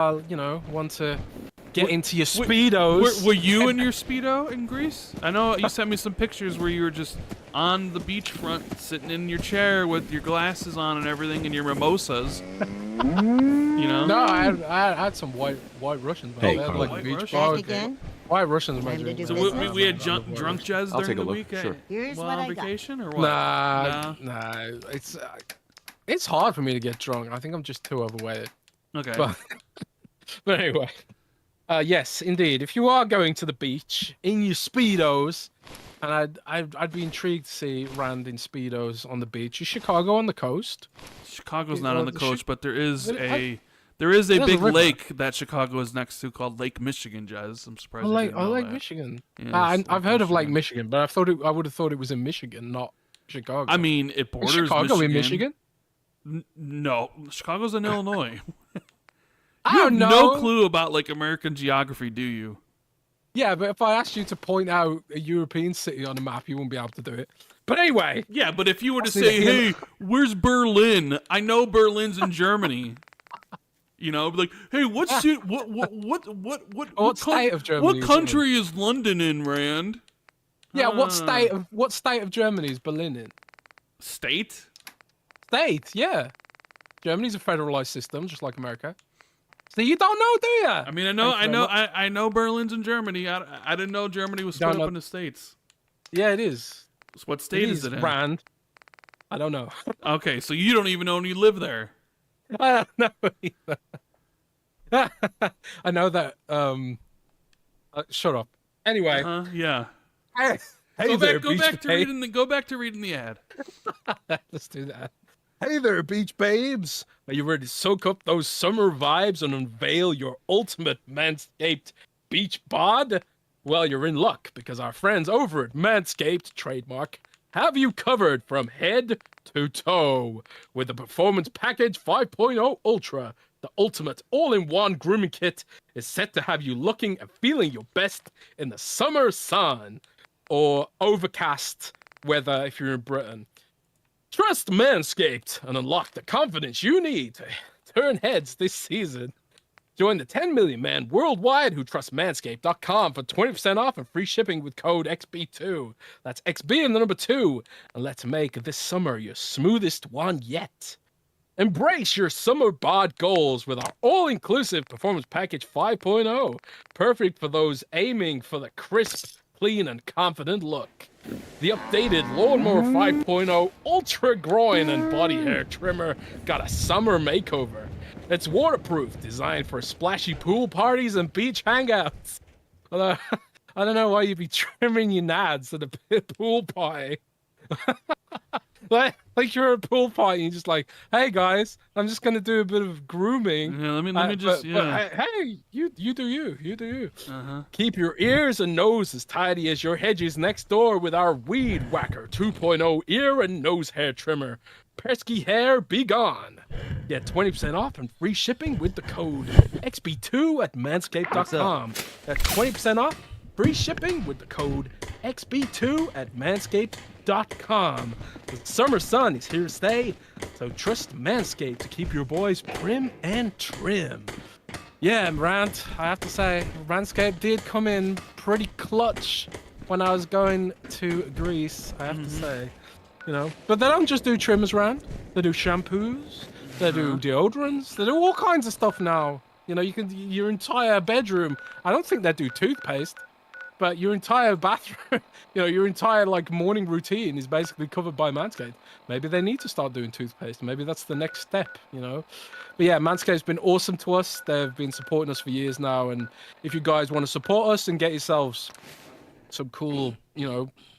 want to get into your speedos. Were you in your Speedo in Greece? I know you sent me some pictures where you were just on the beachfront, sitting in your chair with your glasses on and everything, and your mimosas. No, I had some white Russians. Hey, they had, Carla. like White beach Russians? bar. Back again? White Russians, Time to man. do So business. we had drunk jazz I'll during take a the look, week sure. Here's while what on I got. vacation, or what? Nah. It's hard for me to get drunk. I think I'm just too overweight. Okay. But anyway, yes, indeed. If you are going to the beach in your speedos, and I'd be intrigued to see Rand in speedos on the beach. Is Chicago on the coast? Chicago's not on the coast, but there is Well, a there's a big river. lake that Chicago is next to called Lake Michigan, Jazz. I'm surprised. you didn't know Lake that. Michigan. Yeah, it's I've Lake heard of Lake Michigan, but I would have thought it was in Michigan, not Chicago. I mean, it Is borders Chicago Michigan. in Michigan? No, Chicago's in Illinois. I You have don't know. no clue about like American geography, do you? Yeah, but if I asked you to point out a European city on a map, you wouldn't be able to do it. But anyway, Yeah, but if you were to See, say, the- "Hey, where's Berlin?" I know Berlin's in Germany. You know, like, "Hey, what state state of Germany What is it in? country is London in, Rand?" yeah, what Ah. state of Germany is Berlin in? State? State, yeah. Germany's a federalized system, just like America. So you don't know, do you? I mean, I know Berlin's in Germany. I didn't know Germany was split Don't up know. into states. Yeah, it is. So what state is it in? Rand. I don't know. Okay, so you don't even know you live there. I don't know either. I know that. Shut up. Anyway, Yeah. hey Go there, back beach to babe. reading the ad. Let's do that. Hey there, beach babes. Are you ready to soak up those summer vibes and unveil your ultimate Manscaped beach bod? Well, you're in luck because our friends over at Manscaped, trademark, have you covered from head to toe with the Performance Package 5.0 Ultra. The ultimate all-in-one grooming kit is set to have you looking and feeling your best in the summer sun or overcast weather if you're in Britain. Trust Manscaped and unlock the confidence you need to turn heads this season. Join the 10 million men worldwide who trust Manscaped.com for 20% off and free shipping with code XB2. That's XB and the number 2. And let's make this summer your smoothest one yet. Embrace your summer bod goals with our all-inclusive Performance Package 5.0. Perfect for those aiming for the crisp, clean, and confident look. The updated Lawnmower 5.0 Ultra Groin and Body Hair Trimmer got a summer makeover. It's waterproof, designed for splashy pool parties and beach hangouts. Although, I don't know why you'd be trimming your nads at a pool party. like you're at a pool party and you're just like, hey guys, I'm just gonna do a bit of grooming. Yeah, let me just but, hey, you do you. Uh-huh. Keep your ears and nose as tidy as your hedges next door with our Weed Whacker 2.0 ear and nose hair trimmer. Pesky hair, be gone. Get 20% off and free shipping with the code XB2 at manscaped.com. That's 20% off, free shipping with the code XB2 at manscaped.com. The summer sun is here to stay, so trust Manscaped to keep your boys prim and trim. Yeah, Rand, I have to say, Manscaped did come in pretty clutch when I was going to Greece, I have to say. You know, but they don't just do trimmers, Rand. They do shampoos, they do deodorants, they do all kinds of stuff now. You know, your entire bedroom, I don't think they do toothpaste, but your entire bathroom, your entire like morning routine is basically covered by Manscaped. Maybe they need to start doing toothpaste. Maybe that's the next step, But yeah, Manscaped's been awesome to us. They've been supporting us for years now. And if you guys want to support us and get yourselves some cool,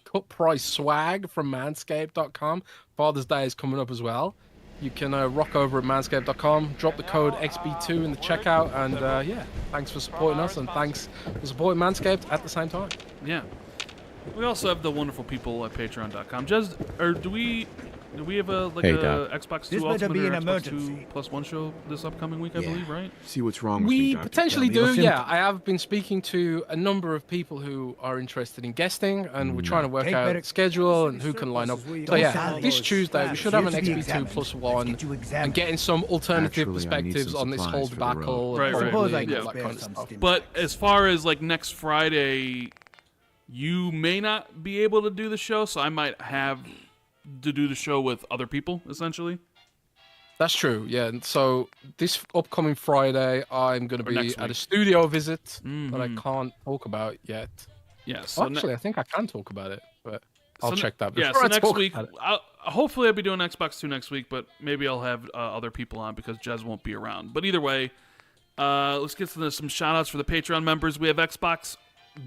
cut price swag from manscaped.com, Father's Day is coming up as well. You can rock over at manscaped.com, drop the code XB2 in the checkout, and yeah, thanks for supporting us, and thanks for supporting Manscaped at the same time. Yeah. We also have the wonderful people at patreon.com. Jez, or do we Do we have a Hey, a Doc. Xbox This 2 better Ultimate be or an Xbox 2 emergency. plus 1 show this upcoming week, I believe, right? See what's wrong with We me, Doctor. potentially Tell me. do, yeah. I have been speaking to a number of people who are interested in guesting, and we're trying to work Take out better- the schedule and who can line up. So Don't yeah, salvage this those Tuesday we scraps should have an here to be XP2 examined. plus Let's one get you and examined. getting some alternative Naturally, I need perspectives some on this whole supplies for the road. debacle. Right, and right. Suppose I and can all that spare kind of some stuff. stimulus. But as far as like next Friday, you may not be able to do the show, so I might have to do the show with other people, essentially. That's true, yeah. And so this upcoming Friday, I'm going to Or be next at a week. studio visit that I Mhm. can't talk about yet. Yeah. So ne- Actually, I think I can talk about it, but I'll so ne- check that. Yeah. before So I next talk week, about it. hopefully I'll be doing Xbox 2 next week, but maybe I'll have other people on because Jez won't be around. But either way, let's get to some shout-outs for the Patreon members. We have Xbox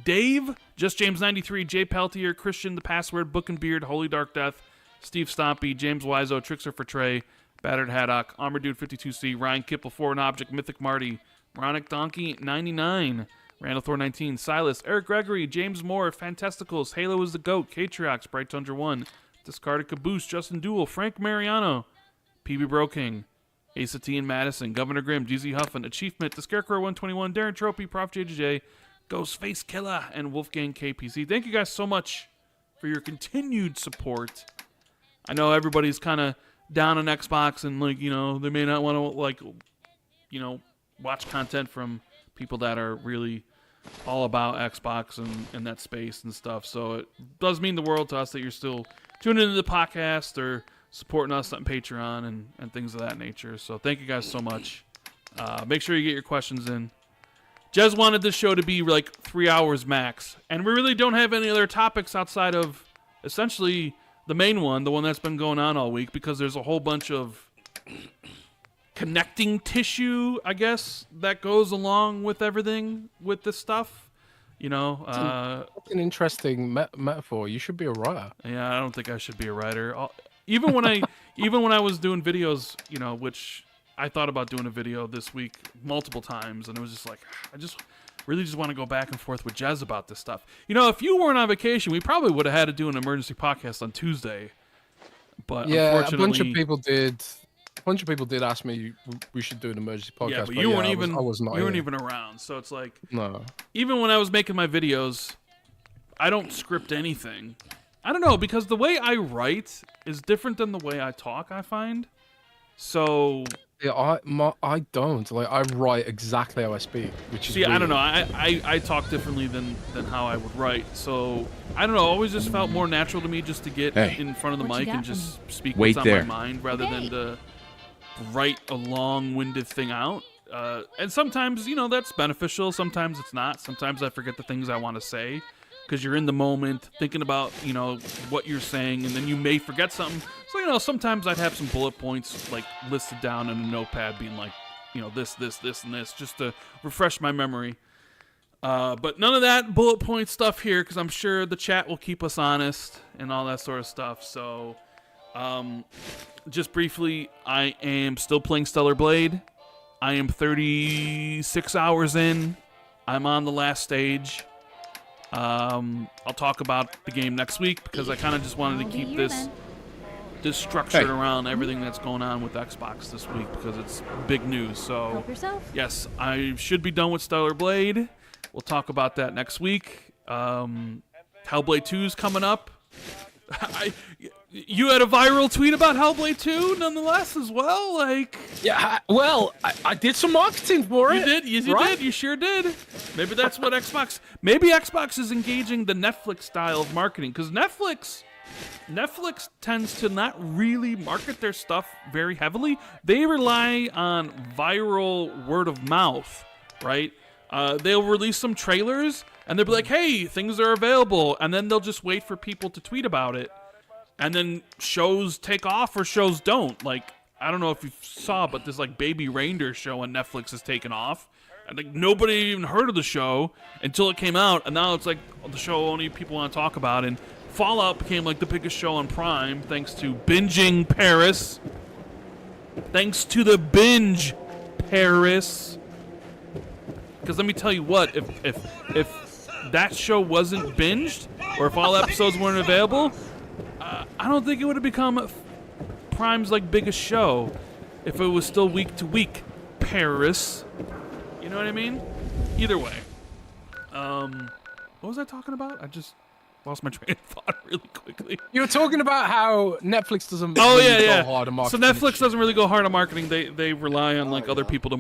Dave, Just James 93, Jay Peltier, Christian the Password, Book and Beard, Holy Dark Death, Steve Stompy, James Wiseau, Trickster for Trey, Battered Haddock, Armor Dude 52C, Ryan Kipple, Foreign Object, Mythic Marty, Ronic Donkey 99, Randall Thor 19, Silas, Eric Gregory, James Moore, Fantasticals, Halo is the Goat, Katriox, Bright Tundra 1, Discarded Caboose, Justin Duel, Frank Mariano, PB Broking, Asa T and Madison, Governor Grimm, GZ Huffin, Achievement, The Scarecrow 121, Darren Trophy, Prof JJJ, Ghostface Killer, and Wolfgang KPC. Thank you guys so much for your continued support. I know everybody's kind of down on Xbox and, like, you know, they may not want to, like, you know, watch content from people that are really all about Xbox and that space and stuff. So it does mean the world to us that you're still tuning into the podcast or supporting us on Patreon and things of that nature. So thank you guys so much. Make sure you get your questions in. Jez wanted this show to be like 3 hours max, and we really don't have any other topics outside of essentially the main one, the one that's been going on all week, because there's a whole bunch of connecting tissue, I guess, that goes along with everything with this stuff. You know, That's an interesting metaphor. You should be a writer. yeah, I don't think I should be a writer. Even when I was doing videos, you know, which I thought about doing a video this week multiple times, and it was just like, I just really just want to go back and forth with Jez about this stuff. You know, if you weren't on vacation, we probably would have had to do an emergency podcast on Tuesday. But Yeah, a unfortunately, bunch of people did. A bunch of people did ask me we should do an emergency podcast. yeah, but you weren't even I was not. you weren't here. even around. So it's like, No. even when I was making my videos, I don't script anything. I don't know, because the way I write is different than the way I talk, I find. So, Yeah, I don't. Like, I write exactly how I speak, which is see, I don't know. weird. I talk differently than how I would write. So, I don't know. Always just felt more natural to me just to get Hey. in front of the What you mic and got for just speak Wait what's on there. my mind rather than Okay. to write a long-winded thing out. And sometimes, you know, that's beneficial. Sometimes it's not. Sometimes I forget the things I want to say because you're in the moment thinking about, you know, what you're saying, and then you may forget something. So, you know, sometimes I'd have some bullet points like listed down in a notepad being like, you know, this, and this, just to refresh my memory. But none of that bullet point stuff here, because I'm sure the chat will keep us honest and all that sort of stuff. So, just briefly, I am still playing Stellar Blade. I am 36 hours in. I'm on the last stage. I'll talk about the game next week because I kind of just wanted to I'll be keep here this then. structured Hey. around everything that's going on with Xbox this week because it's big news. So, Help yourself. yes, I should be done with Stellar Blade. We'll talk about that next week. Hellblade 2 is coming up. You had a viral tweet about Hellblade 2 nonetheless as well. Like, Yeah, I did some marketing for you it. did. Yes, you right? did. You sure did. Maybe that's what Xbox... Maybe Xbox is engaging the Netflix style of marketing because Netflix tends to not really market their stuff very heavily. They rely on viral word of mouth, right? They'll release some trailers and they'll be like, hey, things are available. And then they'll just wait for people to tweet about it. And then shows take off or shows don't. Like, I don't know if you saw, but this like Baby Reindeer show on Netflix has taken off. And like nobody even heard of the show until it came out. And now it's like the show only people want to talk about. And Fallout became like the biggest show on Prime thanks to Binging Paris. Thanks to the binge Paris. Because let me tell you what, if that show wasn't binged, or if all episodes weren't available, I don't think it would have become Prime's like biggest show if it was still week to week. Paris. You know what I mean? Either way. What was I talking about? I just lost my train of thought really quickly. You were talking about how Netflix doesn't Oh, really yeah, go yeah. hard on So marketing. Netflix doesn't really go hard on marketing. They rely on like other people to